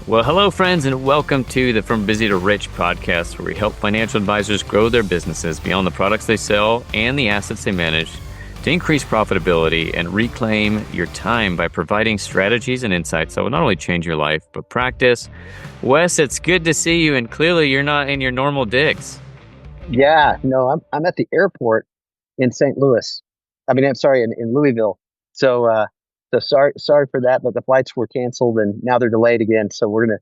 Well, hello, friends, and welcome to the From Busy to Rich podcast, where we help financial advisors grow their businesses beyond the products they sell and the assets they manage to increase profitability and reclaim your time by providing strategies and insights that will not only change your life, but practice. Wes, it's good to see you, and clearly you're not in your normal digs. Yeah, no, I'm at the airport in St. Louis. I'm sorry, in Louisville. So sorry for that, but the flights were canceled and now they're delayed again. So we're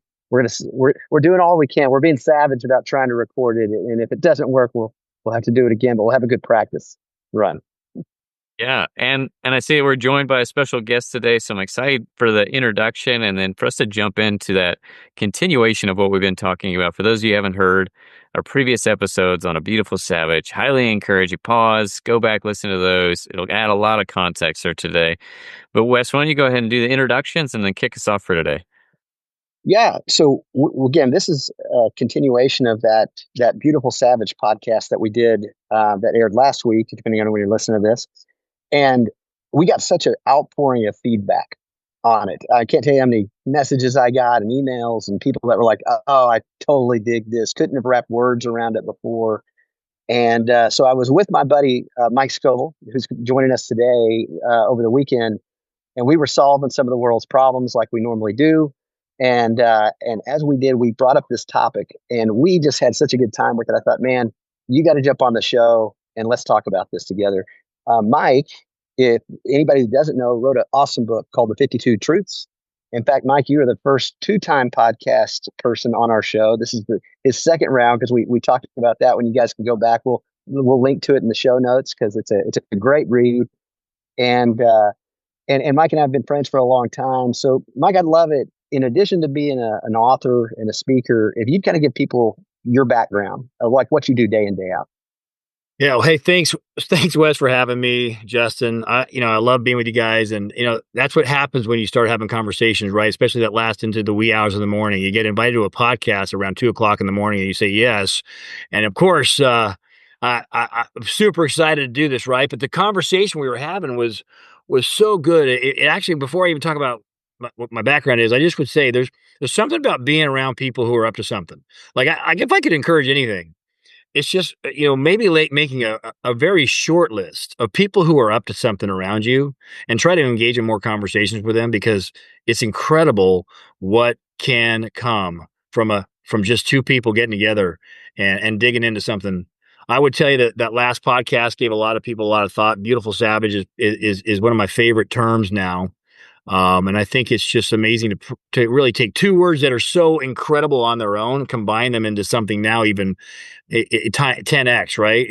doing all we can. We're being savage about trying to record it, and if it doesn't work, we'll have to do it again. But we'll have a good practice run. Yeah, and I see we're joined by a special guest today, so I'm excited for the introduction and then for us to jump into that continuation of what we've been talking about. For those of you who haven't heard our previous episodes on A Beautiful Savage, highly encourage you pause, go back, listen to those. It'll add a lot of context here today. But Wes, why don't you go ahead and do the introductions and then kick us off for today? Yeah. So again, this is a continuation of that Beautiful Savage podcast that we did that aired last week, depending on when you're listening to this. And we got such an outpouring of feedback on it. I can't tell you how many messages I got and emails and people that were like, oh, I totally dig this. Couldn't have wrapped words around it before. And so I was with my buddy, Mike Scovel, who's joining us today over the weekend. And we were solving some of the world's problems like we normally do. And as we did, we brought up this topic and we just had such a good time with it. I thought, man, you got to jump on the show and let's talk about this together. Mike, if anybody who doesn't know, wrote an awesome book called The 52 Truths. In fact, Mike, you are the first two-time podcast person on our show. This is his second round because we talked about that. When you guys can go back, we'll link to it in the show notes because it's a great read. And Mike and I have been friends for a long time. So, Mike, I'd love it. In addition to being an author and a speaker, if you'd kind of give people your background of like what you do day in, day out. Yeah. Well, hey, thanks, Wes, for having me, Justin. I love being with you guys, and that's what happens when you start having conversations, right? Especially that last into the wee hours of the morning. You get invited to a podcast around 2:00 in the morning, and you say yes, and of course, I'm super excited to do this, right? But the conversation we were having was so good. It actually, before I even talk about what my background is, I just would say there's something about being around people who are up to something. Like if I could encourage anything. It's just, maybe making a very short list of people who are up to something around you and try to engage in more conversations with them, because it's incredible what can come from just two people getting together and digging into something. I would tell you that last podcast gave a lot of people a lot of thought. Beautiful Savage is one of my favorite terms now. And I think it's just amazing to really take two words that are so incredible on their own, combine them into something now even 10x, right?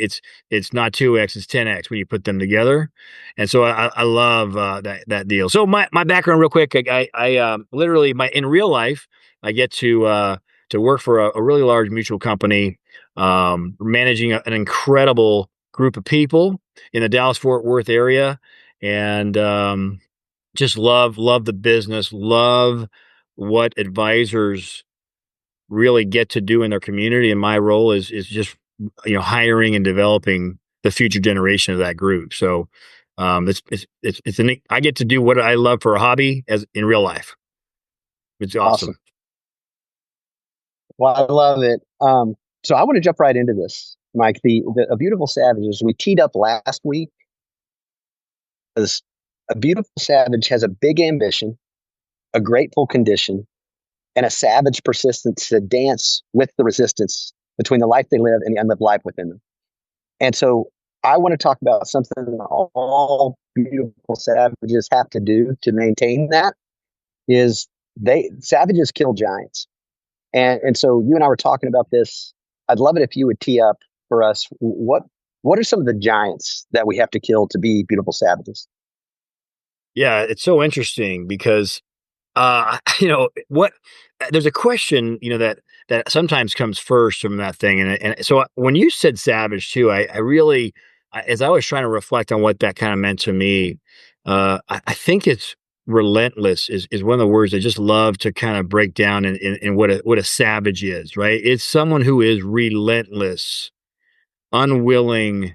It's not 2x, it's 10x when you put them together. And so I love that deal. So my background real quick, I literally in real life, I get to work for a really large mutual company, managing an incredible group of people in the Dallas-Fort Worth area. And, just love the business, love what advisors really get to do in their community. And my role is just, hiring and developing the future generation of that group. So, I get to do what I love for a hobby as in real life. It's awesome. Well, I love it. So I want to jump right into this, Mike. A Beautiful Savages, we teed up last week. A beautiful savage has a big ambition, a grateful condition, and a savage persistence to dance with the resistance between the life they live and the unlived life within them. And so I want to talk about something all beautiful savages have to do to maintain that is savages kill giants. And so you and I were talking about this. I'd love it if you would tee up for us. What are some of the giants that we have to kill to be beautiful savages? Yeah, it's so interesting because, what there's a question, that sometimes comes first from that thing. And so when you said savage too, I really, as I was trying to reflect on what that kind of meant to me, I think it's relentless is one of the words I just love to kind of break down in what a savage is, right? It's someone who is relentless, unwilling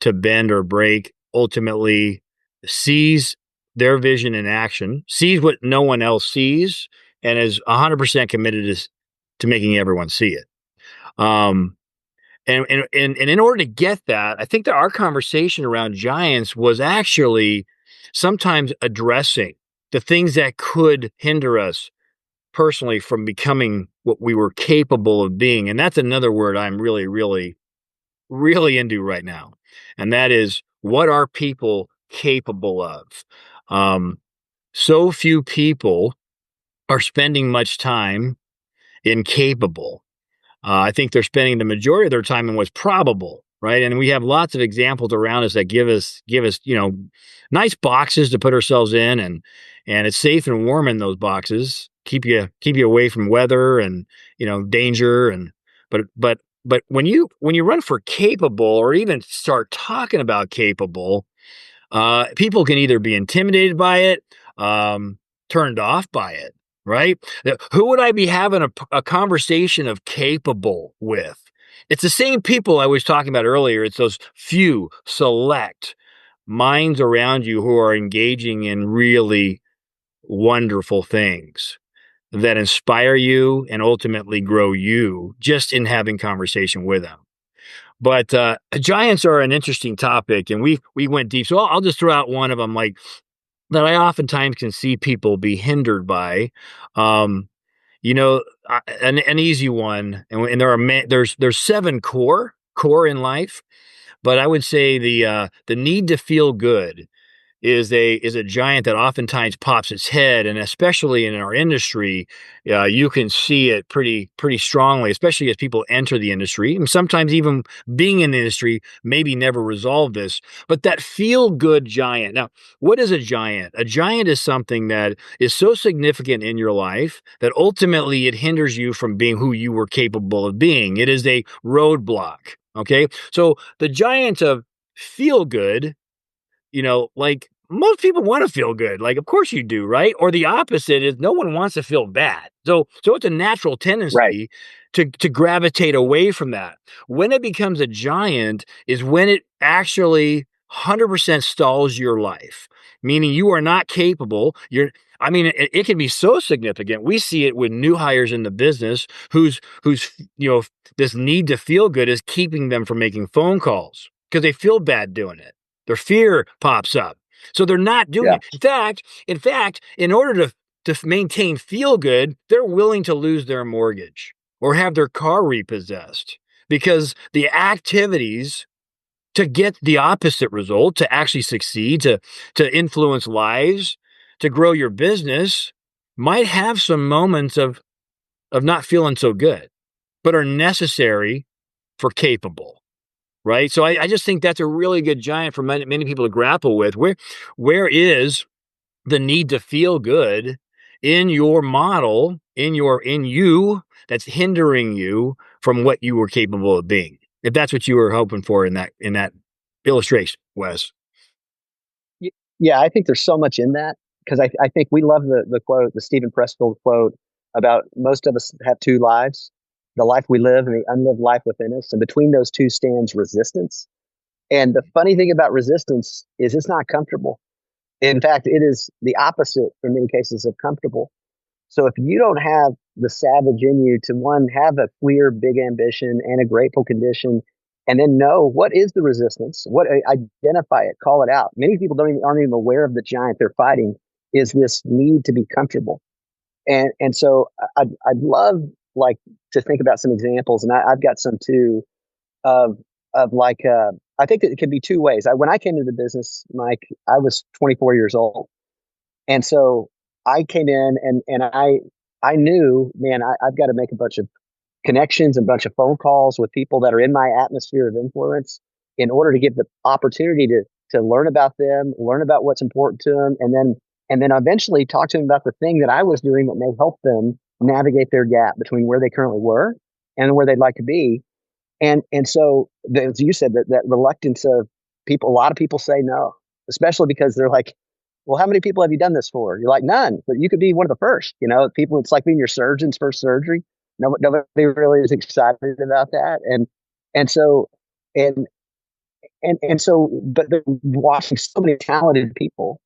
to bend or break, ultimately sees their vision in action, sees what no one else sees, and is 100% committed to making everyone see it. Um, and in order to get that, I think that our conversation around giants was actually sometimes addressing the things that could hinder us personally from becoming what we were capable of being. And that's another word I'm really, really, really into right now. And that is, what are people capable of? Um, so few people are spending much time in capable. I think they're spending the majority of their time in what's probable, right? And we have lots of examples around us that give us, nice boxes to put ourselves in, and it's safe and warm in those boxes. Keep you away from weather and danger, and but when you run for capable, or even start talking about capable, people can either be intimidated by it, turned off by it, right? Who would I be having a conversation of capable with? It's the same people I was talking about earlier. It's those few select minds around you who are engaging in really wonderful things that inspire you and ultimately grow you just in having conversation with them. But giants are an interesting topic, and we went deep. So I'll just throw out one of them, like, that I oftentimes can see people be hindered by. Um, an easy one, and there's seven core in life, but I would say the need to feel good is a giant that oftentimes pops its head, and especially in our industry, you can see it pretty strongly, especially as people enter the industry, and sometimes even being in the industry maybe never resolve this. But that feel good giant. Now, what is a giant? A giant is something that is so significant in your life that ultimately it hinders you from being who you were capable of being. It is a roadblock. Okay, so the giant of feel good, like, most people want to feel good. Like, of course you do, right? Or the opposite is no one wants to feel bad. So it's a natural Right. tendency to gravitate away from that. When it becomes a giant is when it actually 100% stalls your life, meaning you are not capable. It can be so significant. We see it with new hires in the business who's this need to feel good is keeping them from making phone calls because they feel bad doing it. Their fear pops up. So they're not doing Yeah. it. In fact, in order to maintain feel good, they're willing to lose their mortgage or have their car repossessed because the activities to get the opposite result, to actually succeed, to influence lives, to grow your business, might have some moments of not feeling so good, but are necessary for capable. Right. So I just think that's a really good giant for many people to grapple with. Where is the need to feel good in your model, in you, that's hindering you from what you were capable of being? If that's what you were hoping for in that illustration, Wes. Y- Yeah, I think there's so much in that because I think we love the quote, the Stephen Pressfield quote about most of us have two lives, the life we live and the unlived life within us. And between those two stands resistance. And the funny thing about resistance is it's not comfortable. In fact, it is the opposite in many cases of comfortable. So if you don't have the savage in you to, one, have a clear, big ambition and a grateful condition, and then know what is the resistance, identify it, call it out. Many people aren't even aware of the giant they're fighting is this need to be comfortable. And so I'd love, like, to think about some examples, and I've got some too, of like, I think that it can be two ways. When I came into the business, Mike, I was 24 years old, and so I came in and I knew, man, I've got to make a bunch of connections and a bunch of phone calls with people that are in my atmosphere of influence in order to give the opportunity to learn about them, learn about what's important to them, and then eventually talk to them about the thing that I was doing that may help them navigate their gap between where they currently were and where they'd like to be. And so, as you said, that reluctance of people, a lot of people say no, especially because they're like, well, how many people have you done this for? You're like, none, but you could be one of the first. People, it's like being your surgeon's first surgery. Nobody really is excited about that. And so, and but they're watching so many talented people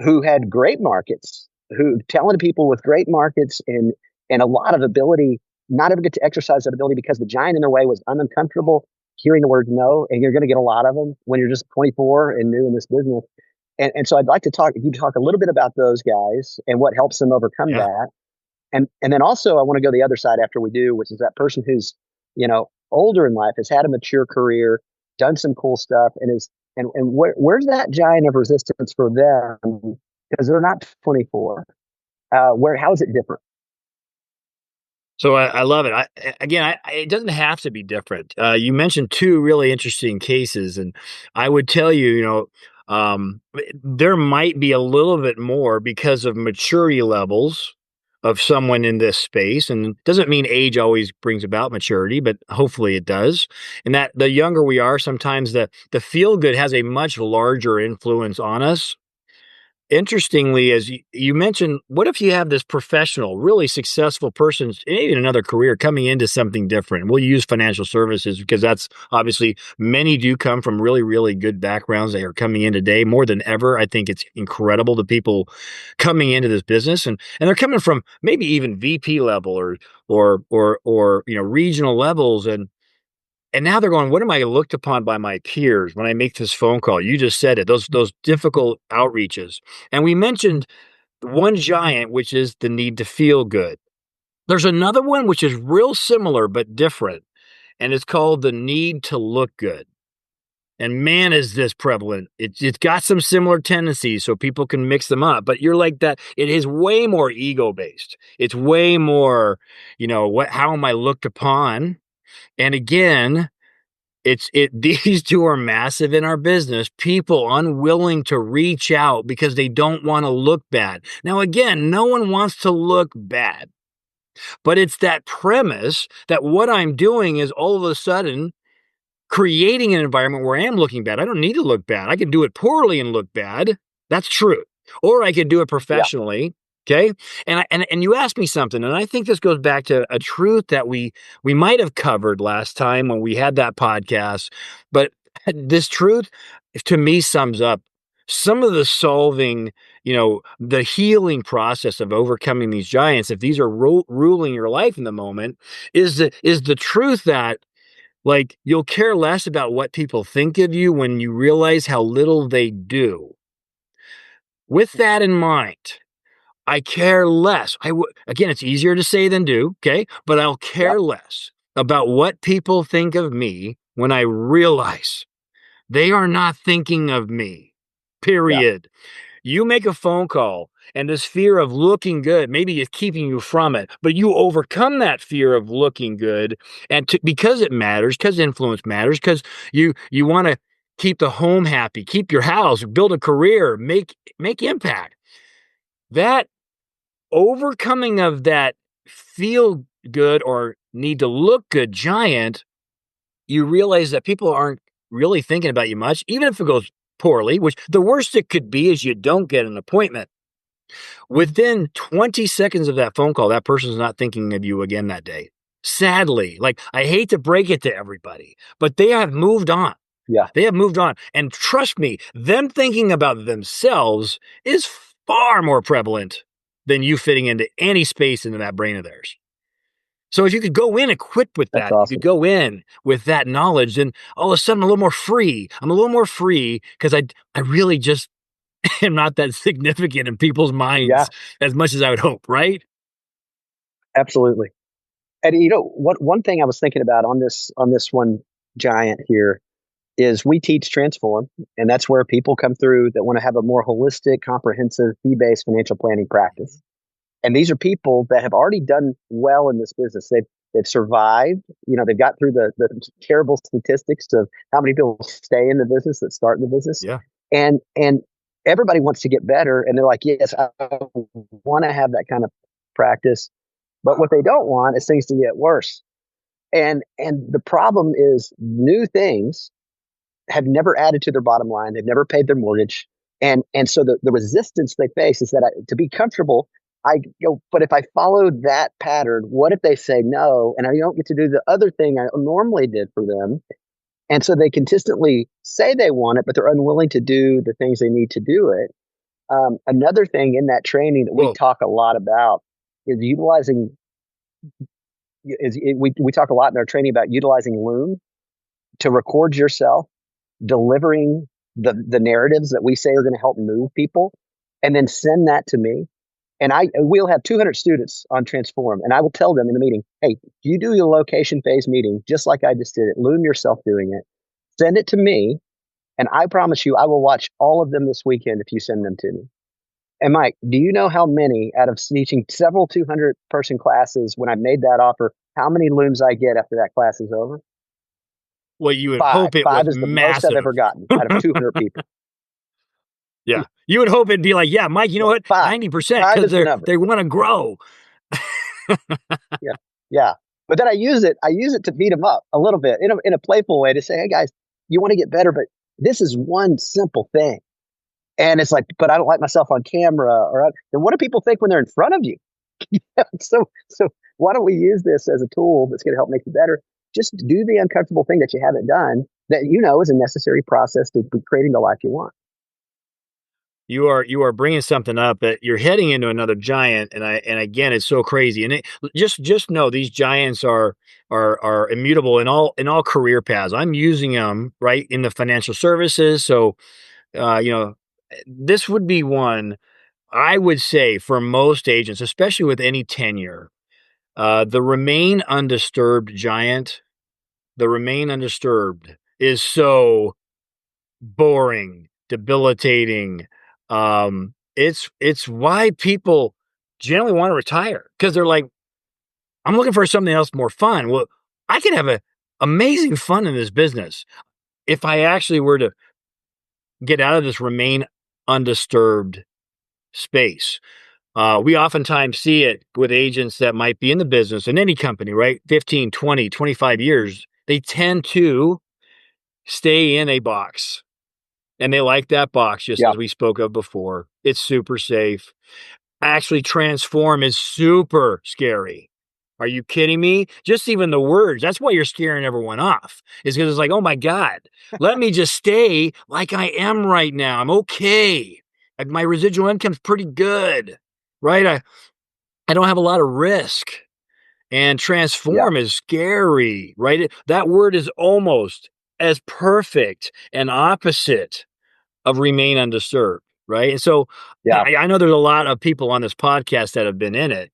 who had great markets who talented people with great markets and a lot of ability, not ever get to exercise that ability because the giant in their way was uncomfortable hearing the word no. And you're going to get a lot of them when you're just 24 and new in this business. And so I'd like to talk a little bit about those guys and what helps them overcome Yeah. that. And then also I want to go the other side after we do, which is that person who's, older in life, has had a mature career, done some cool stuff, and where's that giant of resistance for them? Because they're not 24. How is it different? So I love it. It doesn't have to be different. You mentioned two really interesting cases, and I would tell you, there might be a little bit more because of maturity levels of someone in this space, and it doesn't mean age always brings about maturity, but hopefully it does. And that the younger we are, sometimes the feel good has a much larger influence on us. Interestingly, as you mentioned, what if you have this professional, really successful person, maybe in another career, coming into something different? We'll use financial services because that's obviously many do come from really, really good backgrounds. They are coming in today more than ever. I think it's incredible the people coming into this business, and they're coming from maybe even VP level or regional levels, and now they're going, what am I looked upon by my peers when I make this phone call? You just said it, those difficult outreaches. And we mentioned one giant, which is the need to feel good. There's another one which is real similar but different, and it's called the need to look good. And man, is this prevalent. It's got some similar tendencies, so people can mix them up. But you're like that. It is way more ego based. It's way more, how am I looked upon? And again, these two are massive in our business. People unwilling to reach out because they don't want to look bad. Now, again, no one wants to look bad, but it's that premise that what I'm doing is all of a sudden creating an environment where I am looking bad. I don't need to look bad. I can do it poorly and look bad. That's true. Or I could do it Yeah. professionally. Okay. And you asked me something, and I think this goes back to a truth that we might have covered last time when we had that podcast. But this truth to me sums up some of the solving, the healing process of overcoming these giants. If these are ruling your life in the moment, is the truth that, like, you'll care less about what people think of you when you realize how little they do. With that in mind, I care less. Again, it's easier to say than do, okay? But I'll Yep. care less about what people think of me when I realize they are not thinking of me. Yeah. Period. You make a phone call and this fear of looking good, maybe it's keeping you from it, but you overcome that fear of looking good. And because it matters, because influence matters, because you want to keep the home happy, keep your house, build a career, make impact. That overcoming of that feel good or need to look good giant, you realize that people aren't really thinking about you much, even if it goes poorly, which the worst it could be is you don't get an appointment. Within 20 seconds of that phone call, that person's not thinking of you again that day. Sadly, like, I hate to break it to everybody, but they have moved on. Yeah. They have moved on. And trust me, them thinking about themselves is far more prevalent than you fitting into any space into that brain of theirs. So if you could go in equipped with That's that, you could awesome. go in with that knowledge, then all of a sudden I'm a little more free. I'm a little more free because I really just am not that significant in people's Yeah. minds as much as I would hope, right? Absolutely. And what one thing I was thinking about on this one giant here is we teach Transform, and that's where people come through that want to have a more holistic, comprehensive, fee-based financial planning practice. And these are people that have already done well in this business. They've survived. They've got through the terrible statistics of how many people stay in the business that start in the business, Yeah. and everybody wants to get better. And they're like, yes, I want to have that kind of practice, but what they don't want is things to get worse. And the problem is new things have never added to their bottom line. They've never paid their mortgage. And so the resistance they face is that to be comfortable, I go, but if I followed that pattern, what if they say no and I don't get to do the other thing I normally did for them? And so they consistently say they want it, but they're unwilling to do the things they need to do it. Another thing in that training that we Well, talk a lot about is utilizing. We talk a lot in our training about utilizing Loom to record yourself delivering the narratives that we say are going to help move people, and then send that to me. And we'll have 200 students on Transform, and I will tell them in the meeting, hey, you do your location phase meeting just like I just did it. Loom yourself doing it. Send it to me, and I promise you, I will watch all of them this weekend if you send them to me. And Mike, do you know how many out of teaching several 200 person classes when I made that offer, how many looms I get after that class is over? well, you would Five. hope it was Five is the most I've massive. ever gotten out of 200 people. Yeah. You would hope it'd be like, yeah, Mike, you know what? Five. 90% Five because is the number. they want to grow. Yeah. Yeah. But then I use it to beat them up a little bit in a playful way to say, hey guys, you want to get better, but this is one simple thing. And it's like, but I don't like myself on camera, then what do people think when they're in front of you? So why don't we use this as a tool that's going to help make you better? Just do the uncomfortable thing that you haven't done that is a necessary process to creating the life you want. You are bringing something up that you're heading into another giant, and again, it's so crazy. And just know these giants are immutable in all career paths. I'm using them right in the financial services. So, this would be one I would say for most agents, especially with any tenure, the remain undisturbed giant, the remain undisturbed is so boring, debilitating. It's why people generally want to retire because they're like, I'm looking for something else more fun. Well, I can have a amazing fun in this business if I actually were to get out of this remain undisturbed space. We oftentimes see it with agents that might be in the business in any company, right? 15, 20, 25 years. They tend to stay in a box. And they like that box, just Yeah. as we spoke of before. It's super safe. Actually, transform is super scary. Are you kidding me? Just even the words. That's why you're scaring everyone off. Is because it's like, oh my God, let me just stay like I am right now. I'm okay. Like my residual income's pretty good, right? I don't have a lot of risk. And Yeah. transform is scary, right? That word is almost as perfect and opposite of remain undisturbed, right? And so Yeah. I know there's a lot of people on this podcast that have been in it.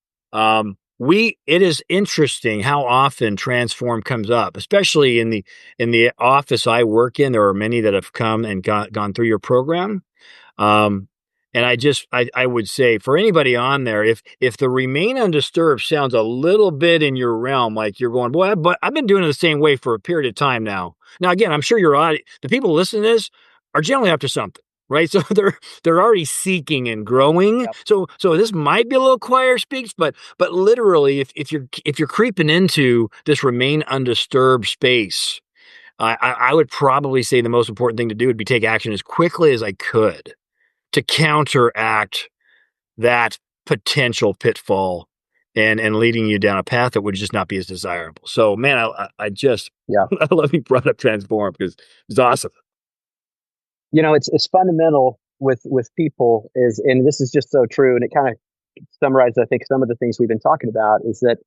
It is interesting how often transform comes up, especially in the office I work in. There are many that have come and gone through your program. Um, and I would say for anybody on there, if the remain undisturbed sounds a little bit in your realm, like you're going, boy, but I've been doing it the same way for a period of time now. Now, again, I'm sure the people listening to this are generally up to something, right? So they're already seeking and growing. Yep. So this might be a little choir speaks, but literally, if you're creeping into this remain undisturbed space, I would probably say the most important thing to do would be take action as quickly as I could to counteract that potential pitfall and leading you down a path that would just not be as desirable. So, man, I just Yeah. I love you brought up transform because it's awesome. It's fundamental with people and this is just so true. And it kind of summarizes, I think, some of the things we've been talking about is that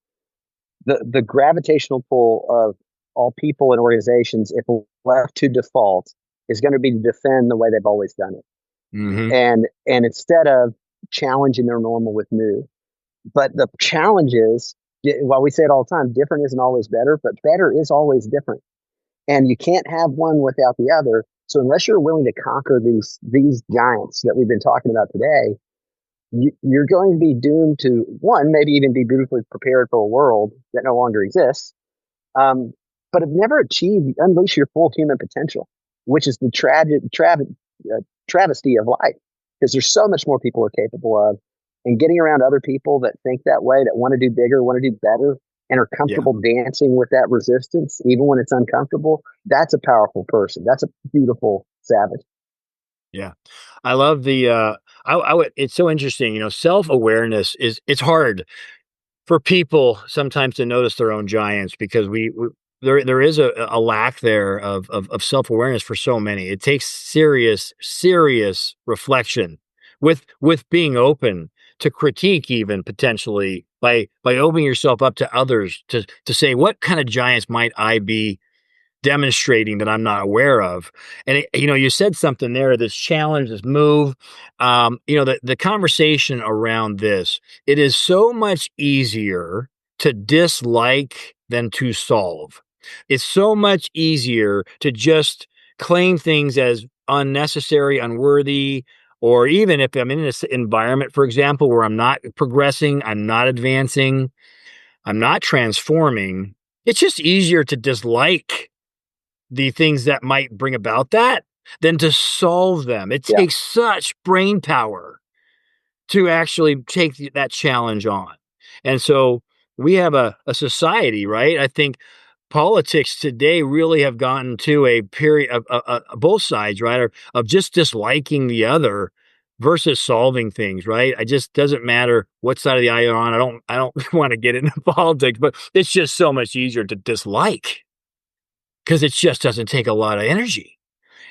the gravitational pull of all people and organizations, if left to default, is going to be to defend the way they've always done it. Mm-hmm. And instead of challenging their normal with new. But the challenge is, while we say it all the time, different isn't always better, but better is always different. And you can't have one without the other. So unless you're willing to conquer these giants that we've been talking about today, you're going to be doomed to, one, maybe even be beautifully prepared for a world that no longer exists, but have never achieved unleash your full human potential, which is the travesty of life, because there's so much more people are capable of, and getting around other people that think that way, that want to do bigger, want to do better, and are Yeah. comfortable dancing with that resistance, even when it's uncomfortable. That's a powerful person. That's a beautiful savage. Yeah. I love it's so interesting, self-awareness it's hard for people sometimes to notice their own giants because there is a lack there of self-awareness for so many. It takes serious reflection with being open to critique, even potentially by opening yourself up to others to say, what kind of giants might I be demonstrating that I'm not aware of? And you said something there, this challenge, this move, the conversation around this, it is so much easier to dislike than to solve. It's so much easier to just claim things as unnecessary, unworthy, or even if I'm in this environment, for example, where I'm not progressing, I'm not advancing, I'm not transforming, it's just easier to dislike the things that might bring about that than to solve them. It Yeah. takes such brain power to actually take that challenge on. And so we have a society, right? I think politics today really have gotten to a period of both sides, right? Of just disliking the other versus solving things, right? It just doesn't matter what side of the aisle you're on. I don't want to get into politics, but it's just so much easier to dislike because it just doesn't take a lot of energy.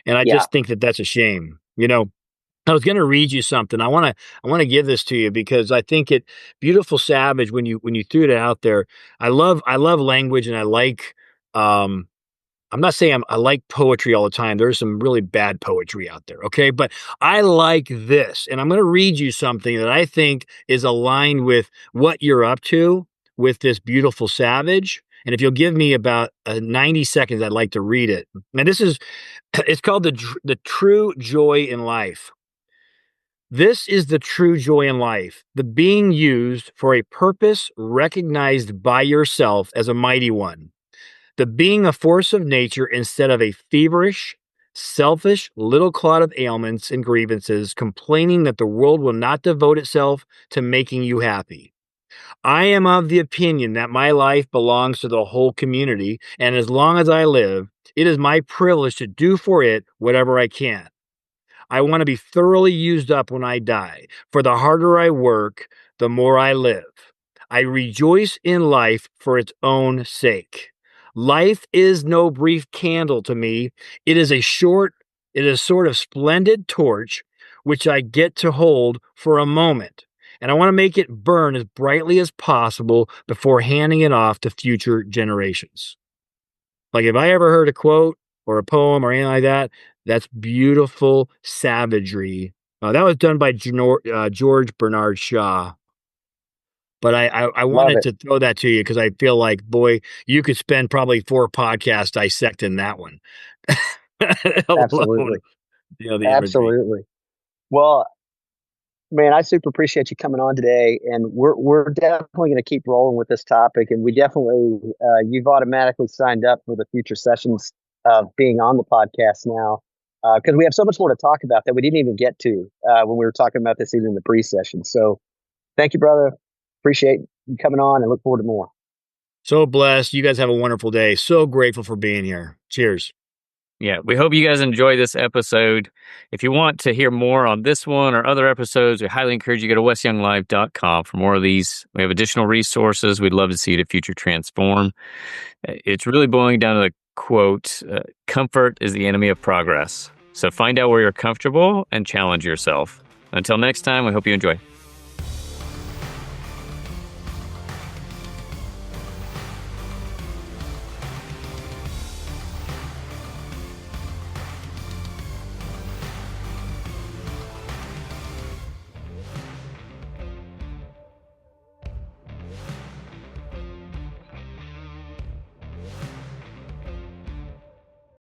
And I Yeah. just think that that's a shame. I was going to read you something. I want to give this to you because I think it beautiful savage when you threw it out there. I love language and I like I'm not saying I like poetry all the time. There's some really bad poetry out there, okay? But I like this. And I'm going to read you something that I think is aligned with what you're up to with this beautiful savage. And if you'll give me about 90 seconds, I'd like to read it. And it's called the true joy in life. This is the true joy in life, the being used for a purpose recognized by yourself as a mighty one, the being a force of nature instead of a feverish, selfish little clot of ailments and grievances, complaining that the world will not devote itself to making you happy. I am of the opinion that my life belongs to the whole community, and as long as I live, it is my privilege to do for it whatever I can. I want to be thoroughly used up when I die, for the harder I work, the more I live. I rejoice in life for its own sake. Life is no brief candle to me. It is sort of splendid torch which I get to hold for a moment. And I want to make it burn as brightly as possible before handing it off to future generations. Like if I ever heard a quote or a poem or anything like that, that's beautiful savagery. That was done by George Bernard Shaw. But I Love wanted it. to throw that to you because I feel like, boy, you could spend probably 4 podcasts dissecting that one, alone, Absolutely. the imagery. Absolutely. Well, man, I super appreciate you coming on today, and we're definitely going to keep rolling with this topic, and we definitely you've automatically signed up for the future sessions of being on the podcast now because we have so much more to talk about that we didn't even get to when we were talking about this even in the pre-session. So, thank you, brother. Appreciate you coming on, and look forward to more. So blessed. You guys have a wonderful day. So grateful for being here. Cheers. Yeah, we hope you guys enjoy this episode. If you want to hear more on this one or other episodes, we highly encourage you to go to wesyounglive.com for more of these. We have additional resources. We'd love to see you to future transform. It's really boiling down to the quote, comfort is the enemy of progress. So find out where you're comfortable and challenge yourself. Until next time, we hope you enjoy.